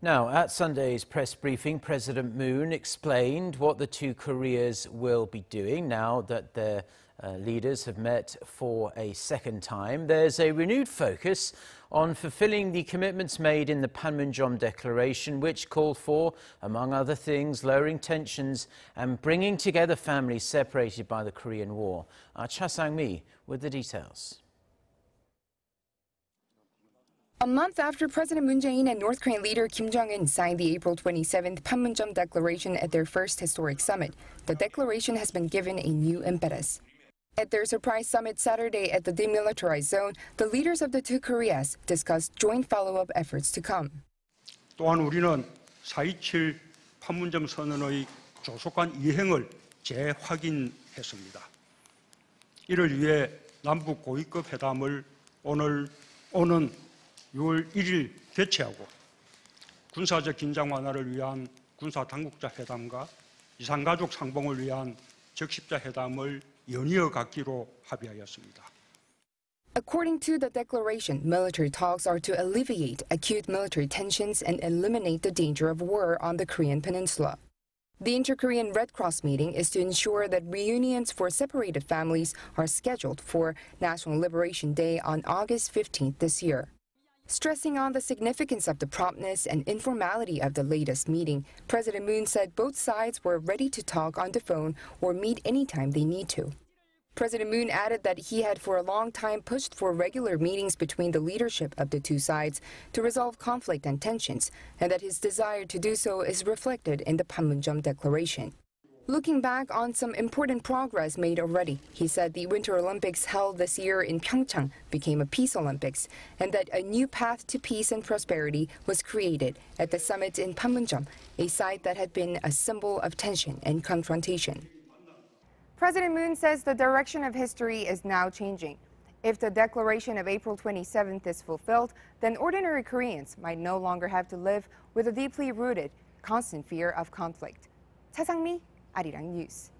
Now, at Sunday's press briefing, President Moon explained what the two Koreas will be doing now that their leaders have met for a second time. There's a renewed focus on fulfilling the commitments made in the Panmunjom Declaration, which called for, among other things, lowering tensions and bringing together families separated by the Korean War. Cha Sang-mi with the details. A month after President Moon Jae-in and North Korean leader Kim Jong-un signed the April 27th Panmunjom Declaration at their first historic summit, the declaration has been given a new impetus. At their surprise summit Saturday at the Demilitarized Zone, the leaders of the two Koreas discussed joint follow-up efforts to come. 또한 우리는 4.27 판문점 선언의 조속한 이행을 재확인했습니다. 이를 위해 남북 고위급 회담을 오는 6월 1일 개최하고 군사적 긴장 완화를 위한 군사 당국자 회담과 이산가족 상봉을 위한 적십자회담을 연이어 갖기로 합의하였습니다. According to the declaration, military talks are to alleviate acute military tensions and eliminate the danger of war on the Korean peninsula. The Inter-Korean Red Cross meeting is to ensure that reunions for separated families are scheduled for National Liberation Day on August 15th this year. Stressing on the significance of the promptness and informality of the latest meeting, President Moon said both sides were ready to talk on the phone or meet anytime they need to. President Moon added that he had for a long time pushed for regular meetings between the leadership of the two sides to resolve conflict and tensions, and that his desire to do so is reflected in the Panmunjom Declaration. Looking back on some important progress made already, he said the Winter Olympics held this year in Pyeongchang became a Peace Olympics, and that a new path to peace and prosperity was created at the summit in Panmunjom, a site that had been a symbol of tension and confrontation. President Moon says the direction of history is now changing. If the declaration of April 27th is fulfilled, then ordinary Koreans might no longer have to live with a deeply rooted, constant fear of conflict. Cha Sang-mi, Arirang News.